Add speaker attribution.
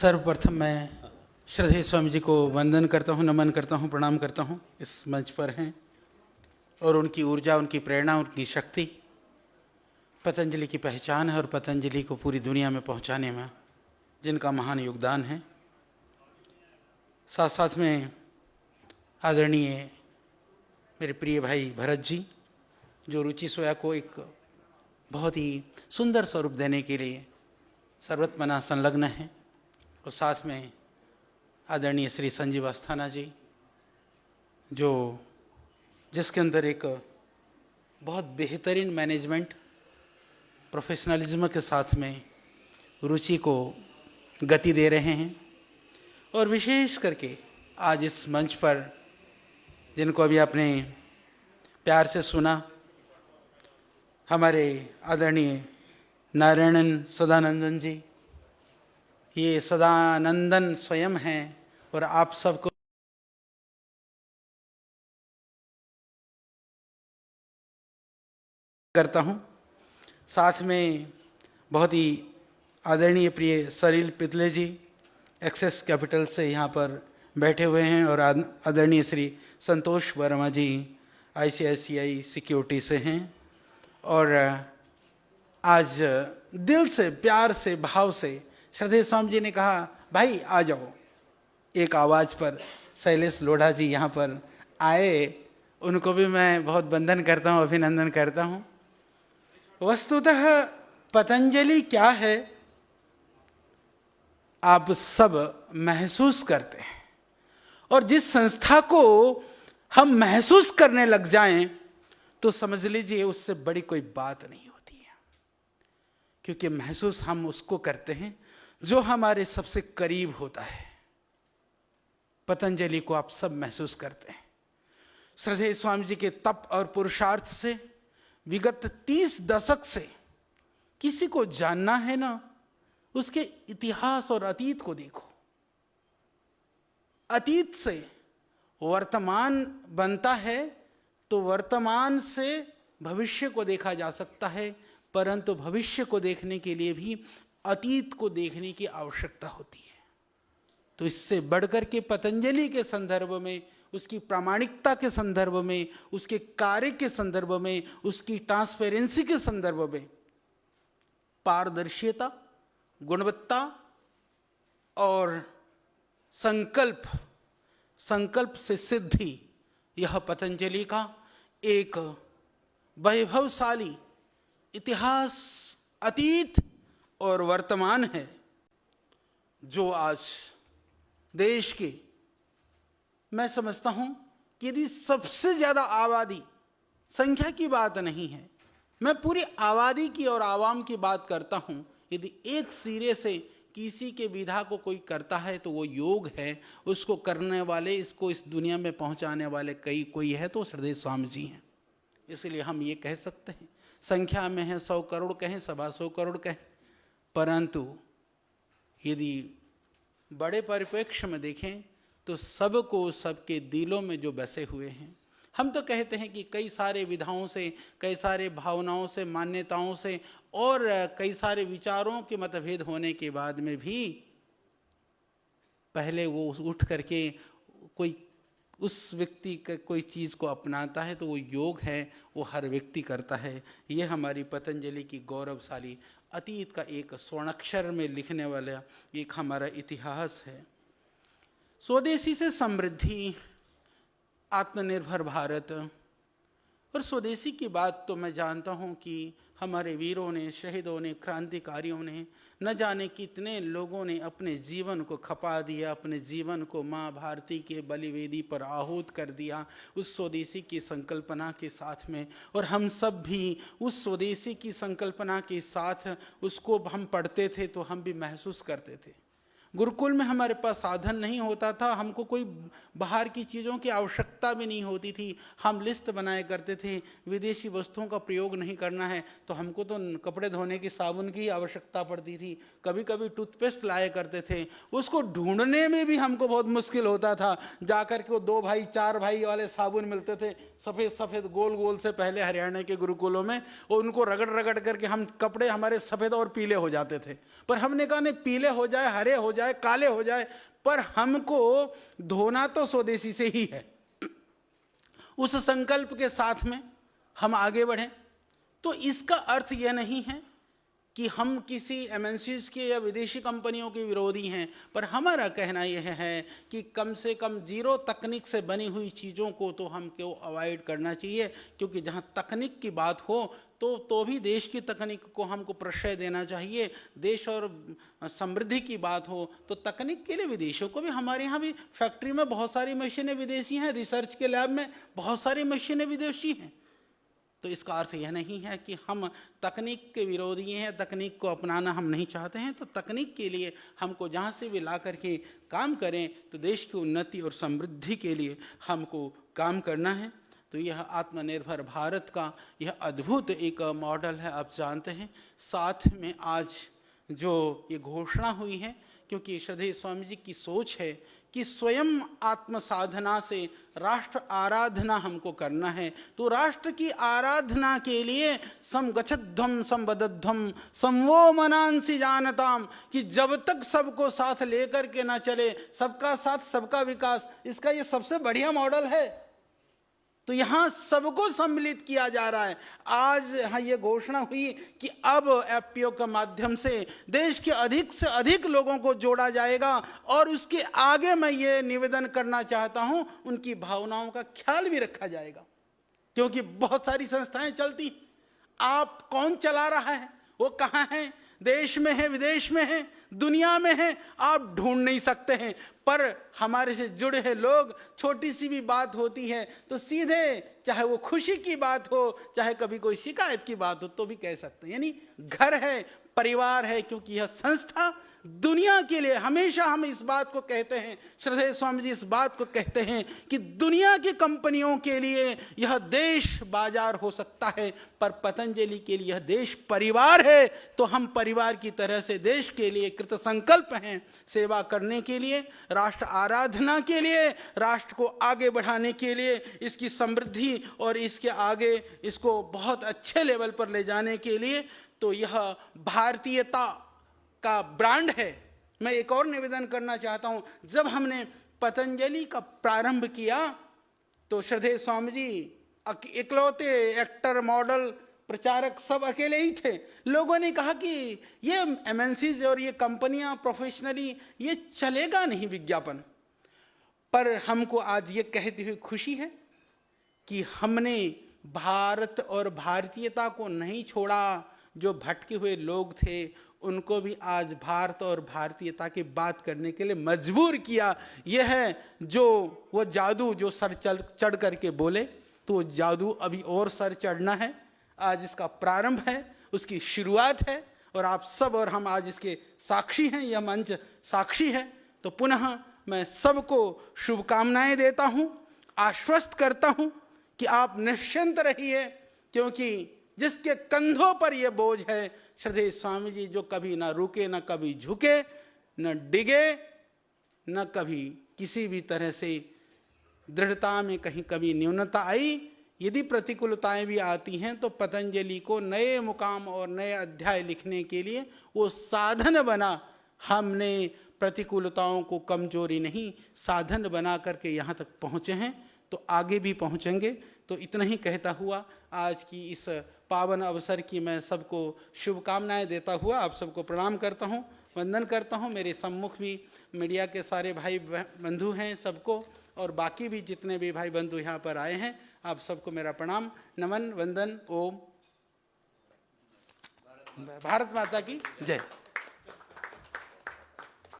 Speaker 1: सर्वप्रथम मैं श्रद्धेय स्वामी जी को वंदन करता हूँ, नमन करता हूँ, प्रणाम करता हूँ। इस मंच पर हैं और उनकी ऊर्जा, उनकी प्रेरणा, उनकी शक्ति पतंजलि की पहचान है और पतंजलि को पूरी दुनिया में पहुँचाने में जिनका महान योगदान है। साथ साथ में आदरणीय मेरे प्रिय भाई भरत जी, जो रुचि सोया को एक बहुत ही सुंदर स्वरूप देने के लिए सर्वतमना संलग्न है, और साथ में आदरणीय श्री संजीव अस्थाना जी, जिसके अंदर एक बहुत बेहतरीन मैनेजमेंट, प्रोफेशनलिज्म के साथ में रुचि को गति दे रहे हैं। और विशेष करके आज इस मंच पर जिनको अभी आपने प्यार से सुना, हमारे आदरणीय नारायणन सदानंदन जी, ये सदानंदन स्वयं हैं और आप सबको करता हूँ। साथ में बहुत ही आदरणीय प्रिय सलील पितले जी एक्सेस कैपिटल से यहाँ पर बैठे हुए हैं, और आदरणीय श्री संतोष वर्मा जी ICICI सिक्योरिटी से हैं। और आज दिल से, प्यार से, भाव से श्रद्धेय स्वामी जी ने कहा, भाई आ जाओ। एक आवाज़ पर शैलेश लोढ़ा जी यहाँ पर आए, उनको भी मैं बहुत वंदन करता हूँ, अभिनंदन करता हूँ। वस्तुतः पतंजलि क्या है आप सब महसूस करते हैं, और जिस संस्था को हम महसूस करने लग जाएं तो समझ लीजिए उससे बड़ी कोई बात नहीं होती है, क्योंकि महसूस हम उसको करते हैं जो हमारे सबसे करीब होता है। पतंजलि को आप सब महसूस करते हैं। श्रद्धेय स्वामी जी के तप और पुरुषार्थ से विगत 30 दशक से किसी को जानना है ना, उसके इतिहास और अतीत को देखो। अतीत से वर्तमान बनता है तो वर्तमान से भविष्य को देखा जा सकता है, परंतु भविष्य को देखने के लिए भी अतीत को देखने की आवश्यकता होती है। तो इससे बढ़कर के पतंजलि के संदर्भ में, उसकी प्रामाणिकता के संदर्भ में, उसके कार्य के संदर्भ में, उसकी ट्रांसपेरेंसी के संदर्भ में पारदर्शिता, गुणवत्ता और संकल्प से सिद्धि, यह पतंजलि का एक वैभवशाली इतिहास, अतीत और वर्तमान है, जो आज देश के, मैं समझता हूं कि यदि सबसे ज्यादा आबादी, संख्या की बात नहीं है, मैं पूरी आबादी की और आवाम की बात करता हूं, यदि एक सिरे से किसी के विधा को कोई करता है तो वो योग है। उसको करने वाले, इसको इस दुनिया में पहुंचाने वाले कोई है तो श्रद्धेय स्वामी जी हैं। इसलिए हम ये कह सकते हैं, संख्या में है 100 करोड़ कहें, 125 करोड़ कहें, परंतु यदि बड़े परिप्रेक्ष्य में देखें तो सबको, सबके दिलों में जो बसे हुए हैं। हम तो कहते हैं कि कई सारे विधाओं से, कई सारे भावनाओं से, मान्यताओं से और कई सारे विचारों के मतभेद होने के बाद में भी पहले वो उठ करके कोई उस व्यक्ति का कोई चीज़ को अपनाता है तो वो योग है, वो हर व्यक्ति करता है। ये हमारी पतंजलि की गौरवशाली अतीत का एक स्वर्णाक्षर में लिखने वाला एक हमारा इतिहास है। स्वदेशी से समृद्धि, आत्मनिर्भर भारत। और स्वदेशी की बात तो मैं जानता हूँ कि हमारे वीरों ने, शहीदों ने, क्रांतिकारियों ने, न जाने कितने लोगों ने अपने जीवन को खपा दिया, अपने जीवन को माँ भारती के बलिवेदी पर आहूत कर दिया उस स्वदेशी की संकल्पना के साथ में। और हम सब भी उस स्वदेशी की संकल्पना के साथ उसको हम पढ़ते थे तो हम भी महसूस करते थे। गुरुकुल में हमारे पास साधन नहीं होता था, हमको कोई बाहर की चीज़ों की आवश्यकता भी नहीं होती थी। हम लिस्ट बनाया करते थे, विदेशी वस्तुओं का प्रयोग नहीं करना है तो हमको तो कपड़े धोने की साबुन की आवश्यकता पड़ती थी। कभी कभी टूथपेस्ट लाया करते थे, उसको ढूंढने में भी हमको बहुत मुश्किल होता था। जाकर के वो 2 भाई 4 भाई वाले साबुन मिलते थे, सफ़ेद सफ़ेद गोल गोल से, पहले हरियाणा के गुरुकुलों में, और उनको रगड़ रगड़ करके हम कपड़े हमारे सफ़ेद और पीले हो जाते थे। पर हमने कहा नहीं, पीले हो जाए, हरे हो जाए, जाए, काले हो जाए, पर हमको धोना तो स्वदेशी से ही है। उस संकल्प के साथ में हम आगे बढ़ें। तो इसका अर्थ यह नहीं है कि हम किसी एमएनसीज के या विदेशी कंपनियों के विरोधी हैं, पर हमारा कहना यह है कि कम से कम जीरो तकनीक से बनी हुई चीज़ों को तो हमको अवॉइड करना चाहिए, क्योंकि जहाँ तकनीक की बात हो तो भी देश की तकनीक को हमको प्रश्रय देना चाहिए। देश और समृद्धि की बात हो तो तकनीक के लिए विदेशों को भी, हमारे यहाँ भी फैक्ट्री में बहुत सारी मशीनें विदेशी हैं, रिसर्च के लैब में बहुत सारी मशीनें विदेशी हैं। तो इसका अर्थ यह नहीं है कि हम तकनीक के विरोधी हैं, तकनीक को अपनाना हम नहीं चाहते हैं। तो तकनीक के लिए हमको जहाँ से भी ला करके काम करें तो देश की उन्नति और समृद्धि के लिए हमको काम करना है। तो यह आत्मनिर्भर भारत का यह अद्भुत एक मॉडल है, आप जानते हैं। साथ में आज जो ये घोषणा हुई है, क्योंकि श्रद्धेय स्वामी जी की सोच है कि स्वयं आत्म साधना से राष्ट्र आराधना हमको करना है। तो राष्ट्र की आराधना के लिए समगच्छध्वम संवदध्वम समवो मनांसि जानताम, कि जब तक सबको साथ लेकर के ना चले, सबका साथ सबका विकास, इसका ये सबसे बढ़िया मॉडल है। तो यहाँ सबको सम्मिलित किया जा रहा है। आज यहाँ ये घोषणा हुई कि अब एफपीओ के माध्यम से देश के अधिक से अधिक लोगों को जोड़ा जाएगा, और उसके आगे मैं ये निवेदन करना चाहता हूँ, उनकी भावनाओं का ख्याल भी रखा जाएगा। क्योंकि बहुत सारी संस्थाएं चलती, आप कौन चला रहा है, वो कहाँ है, देश में है, विदेश में है, दुनिया में है, आप ढूंढ नहीं सकते हैं। पर हमारे से जुड़े हैं लोग, छोटी सी भी बात होती है तो सीधे, चाहे वो खुशी की बात हो, चाहे कभी कोई शिकायत की बात हो, तो भी कह सकते हैं। यानी घर है, परिवार है, क्योंकि यह संस्था दुनिया के लिए, हमेशा हम इस बात को कहते हैं, श्रद्धेय स्वामी जी इस बात को कहते हैं कि दुनिया की कंपनियों के लिए यह देश बाजार हो सकता है, पर पतंजलि के लिए यह देश परिवार है। तो हम परिवार की तरह से देश के लिए कृतसंकल्प हैं, सेवा करने के लिए, राष्ट्र आराधना के लिए, राष्ट्र को आगे बढ़ाने के लिए, इसकी समृद्धि और इसके आगे इसको बहुत अच्छे लेवल पर ले जाने के लिए। तो यह भारतीयता का ब्रांड है। मैं एक और निवेदन करना चाहता हूं, जब हमने पतंजलि का प्रारंभ किया तो श्रद्धेय स्वामी जी इकलौते एक्टर, मॉडल, प्रचारक सब अकेले ही थे। लोगों ने कहा कि ये एमएनसीज और ये कंपनियां प्रोफेशनली ये चलेगा नहीं विज्ञापन। पर हमको आज ये कहती हुई खुशी है कि हमने भारत और भारतीयता को नहीं छोड़ा। जो भटके हुए लोग थे उनको भी आज भारत और भारतीयता की बात करने के लिए मजबूर किया। यह है जो वो जादू जो सर चढ़ करके बोले, तो जादू अभी और सर चढ़ना है। आज इसका प्रारंभ है, उसकी शुरुआत है, और आप सब और हम आज इसके साक्षी हैं, यह मंच साक्षी है। तो पुनः मैं सबको शुभकामनाएं देता हूं, आश्वस्त करता हूं कि आप निश्चिंत रहिए, क्योंकि जिसके कंधों पर यह बोझ है, श्रद्धेय स्वामी जी, जो कभी ना रुके, ना कभी झुके, न डिगे, न कभी किसी भी तरह से दृढ़ता में कहीं कभी न्यूनता आई। यदि प्रतिकूलताएं भी आती हैं तो पतंजलि को नए मुकाम और नए अध्याय लिखने के लिए वो साधन बना। हमने प्रतिकूलताओं को कमजोरी नहीं, साधन बना करके यहाँ तक पहुँचे हैं, तो आगे भी पहुँचेंगे। तो इतना ही कहता हुआ आज की इस पावन अवसर की मैं सबको शुभकामनाएं देता हुआ आप सबको प्रणाम करता हूं, वंदन करता हूं। मेरे सम्मुख भी मीडिया के सारे भाई बंधु हैं, सबको, और बाकी भी जितने भी भाई बंधु यहाँ पर आए हैं, आप सबको मेरा प्रणाम, नमन, वंदन। ओम भारत माता की जय।